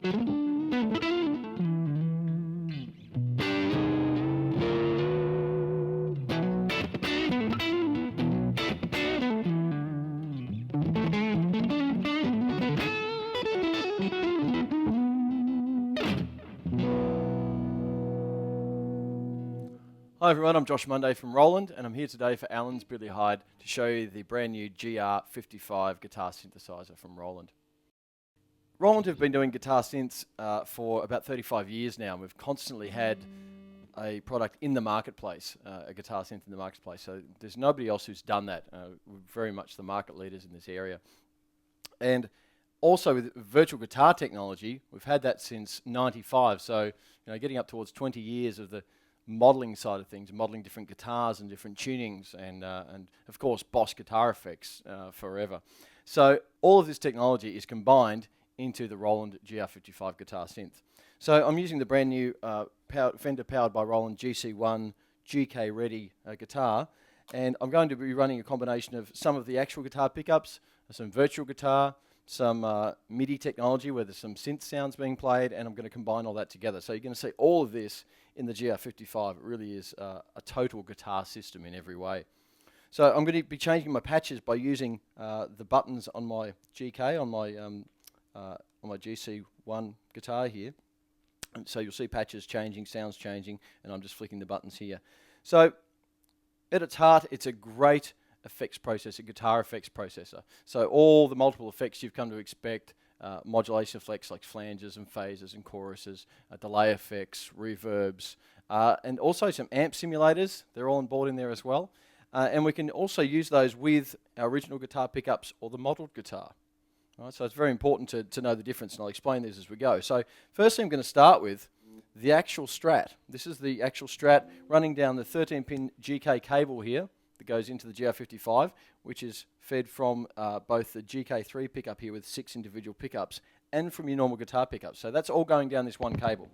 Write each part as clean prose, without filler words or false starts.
Hi everyone, I'm Josh Munday from Roland, and I'm here today for Allans Billy Hyde to show you the brand new GR55 Guitar Synthesizer from Roland. Roland have been doing guitar synths for about 35 years now, and we've constantly had a product in the marketplace, a guitar synth in the marketplace, so there's nobody else who's done that. We're very much the market leaders in this area. And also with virtual guitar technology, we've had that since '95, so getting up towards 20 years of the modelling side of things, modelling different guitars and different tunings, and of course Boss guitar effects forever. So all of this technology is combined into the Roland GR55 Guitar Synth. So I'm using the brand new Fender powered by Roland GC1 GK Ready guitar, and I'm going to be running a combination of some of the actual guitar pickups, some virtual guitar, some MIDI technology where there's some synth sounds being played, and I'm going to combine all that together. So you're going to see all of this in the GR55. It really is a total guitar system in every way. So I'm going to be changing my patches by using the buttons on my GK, on my GC1 guitar here. And so you'll see patches changing, sounds changing, and I'm just flicking the buttons here. So at its heart, it's a great effects processor, guitar effects processor. So all the multiple effects you've come to expect, modulation effects like flanges and phases and choruses, delay effects, reverbs, and also some amp simulators. They're all on board in there as well. And we can also use those with our original guitar pickups or the modelled guitar. Right, so it's very important to know the difference, and I'll explain these as we go. So firstly, I'm going to start with the actual Strat. This is the actual Strat running down the 13-pin GK cable here that goes into the GR55, which is fed from both the GK3 pickup here with 6 individual pickups and from your normal guitar pickups. So that's all going down this one cable.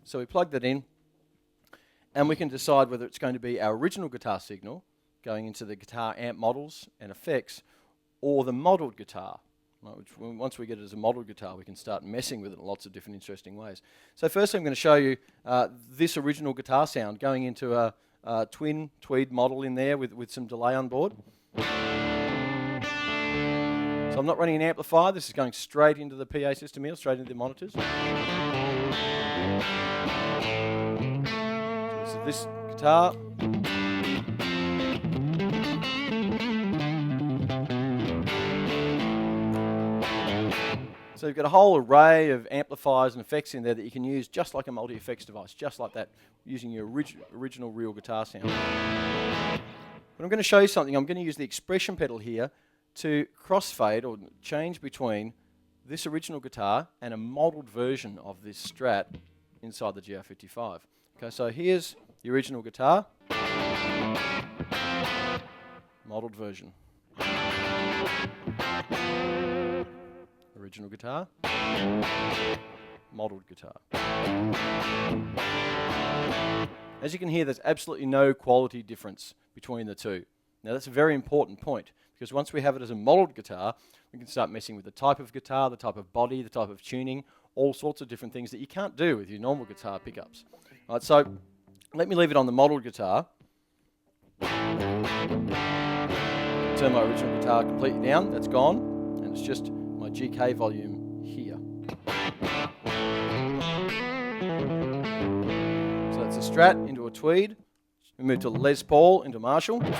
So we plug that in, and we can decide whether it's going to be our original guitar signal going into the guitar amp models and effects, or the modelled guitar. Right, which once we get it as a modelled guitar, we can start messing with it in lots of different interesting ways. So first I'm going to show you this original guitar sound going into a twin tweed model in there with some delay on board. So I'm not running an amplifier, this is going straight into the PA system here, straight into the monitors. So this guitar. So you've got a whole array of amplifiers and effects in there that you can use just like a multi-effects device, just like that, using your original real guitar sound. But I'm going to show you something. I'm going to use the expression pedal here to crossfade or change between this original guitar and a modelled version of this Strat inside the GR55. Okay, so here's the original guitar, modelled version. Original guitar, modelled guitar. As you can hear, there's absolutely no quality difference between the two. Now that's a very important point, because once we have it as a modelled guitar, we can start messing with the type of guitar, the type of body, the type of tuning, all sorts of different things that you can't do with your normal guitar pickups. All right, so let me leave it on the modelled guitar. Turn my original guitar completely down, that's gone, and it's just my GK volume here. So that's a Strat into a tweed. We move to Les Paul into Marshall. Right,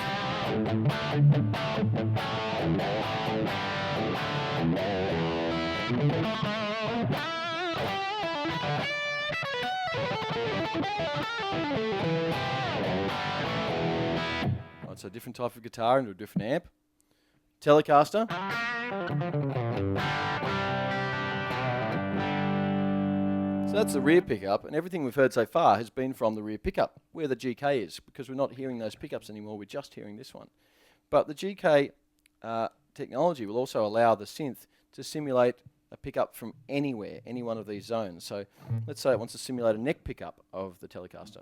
so a different type of guitar into a different amp. Telecaster. So that's the rear pickup, and everything we've heard so far has been from the rear pickup, where the GK is, because we're not hearing those pickups anymore, we're just hearing this one. But the GK technology will also allow the synth to simulate a pickup from anywhere, any one of these zones. So let's say it wants to simulate a neck pickup of the Telecaster.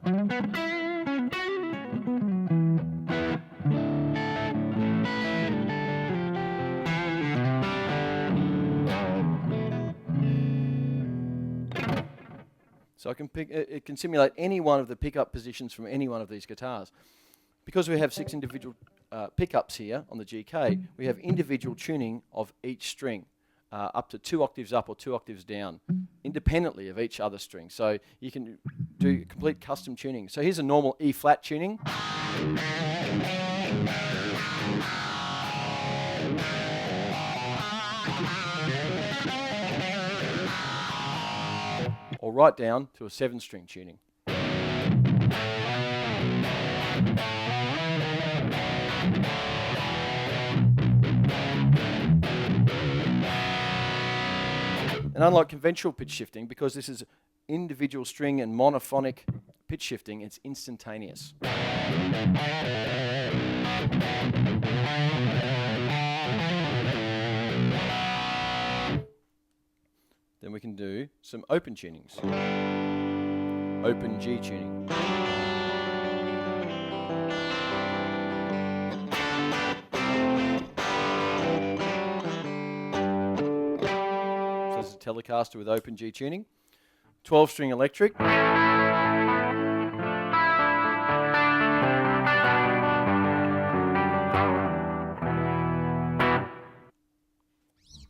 So I can it can simulate any one of the pickup positions from any one of these guitars. Because we have 6 individual pickups here on the GK, we have individual tuning of each string, up to 2 octaves up or 2 octaves down, independently of each other string. So you can do complete custom tuning. So here's a normal E flat tuning. Or right down to a 7-string tuning. And unlike conventional pitch shifting, because this is individual string and monophonic pitch shifting, it's instantaneous. Then we can do some open tunings. Open G tuning. So this is a Telecaster with open G tuning. 12-string electric.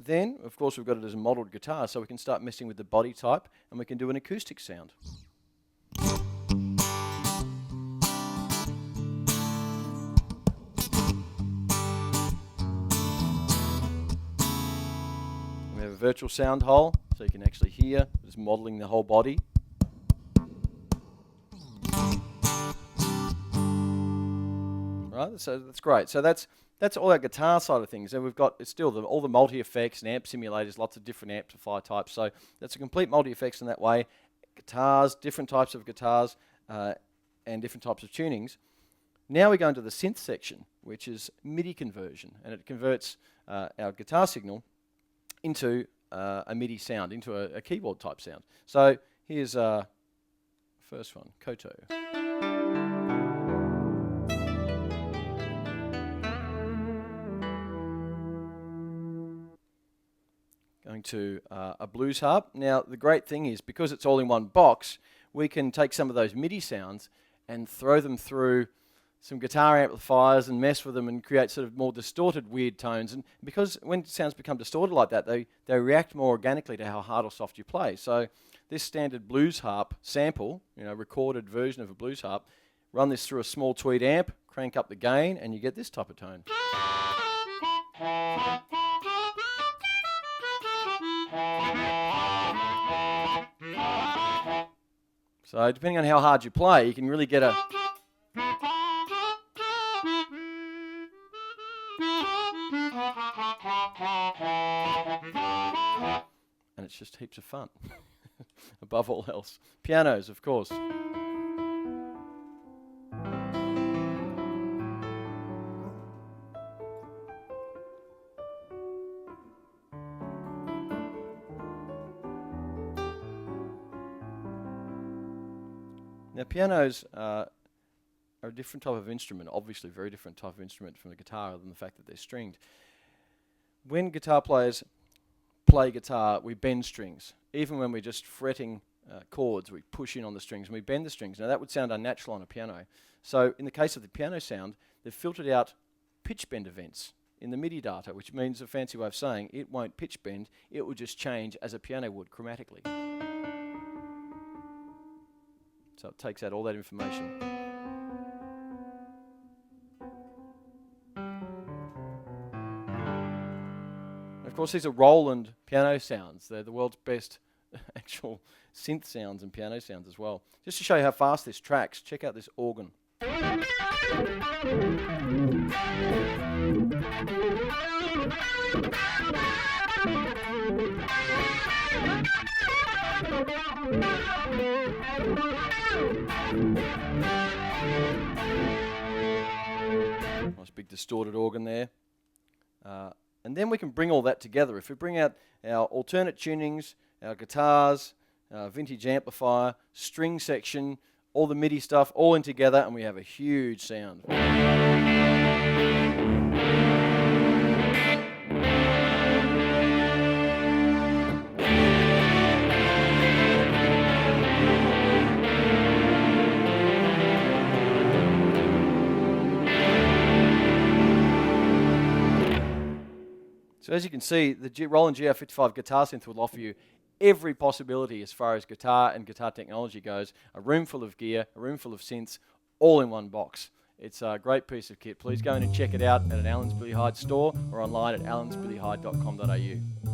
Then, of course, we've got it as a modelled guitar, so we can start messing with the body type, and we can do an acoustic sound. We have a virtual sound hole, so you can actually hear, just modelling the whole body. Right, so that's great. So that's all our guitar side of things. And we've got all the multi-effects and amp simulators, lots of different amplifier types. So that's a complete multi-effects in that way. Guitars, different types of guitars, and different types of tunings. Now we go into the synth section, which is MIDI conversion. And it converts our guitar signal into a MIDI sound, into a keyboard type sound. So here's first one, Koto. Going to a blues harp. Now the great thing is, because it's all in one box, we can take some of those MIDI sounds and throw them through some guitar amplifiers and mess with them and create sort of more distorted weird tones. And because when sounds become distorted like that, they react more organically to how hard or soft you play. So this standard blues harp sample, recorded version of a blues harp, run this through a small tweed amp, crank up the gain, and you get this type of tone. So depending on how hard you play, you can really get a... And it's just heaps of fun, above all else. Pianos, of course. Now, pianos are a different type of instrument, obviously a very different type of instrument from the guitar, other than the fact that they're stringed. When guitar players play guitar, we bend strings. Even when we're just fretting chords, we push in on the strings and we bend the strings. Now, that would sound unnatural on a piano. So in the case of the piano sound, they've filtered out pitch bend events in the MIDI data, which means, a fancy way of saying, it won't pitch bend, it will just change as a piano would chromatically. So it takes out all that information. And of course, these are Roland piano sounds. They're the world's best actual synth sounds and piano sounds as well. Just to show you how fast this tracks, check out this organ. Nice big distorted organ there. And then we can bring all that together. If we bring out our alternate tunings, our guitars, vintage amplifier, string section, all the MIDI stuff, all in together, and we have a huge sound. So as you can see, the Roland GR55 Guitar Synth will offer you every possibility as far as guitar and guitar technology goes. A room full of gear, a room full of synths, all in one box. It's a great piece of kit. Please go in and check it out at an Allans Billy Hyde store or online at allansbillyhyde.com.au.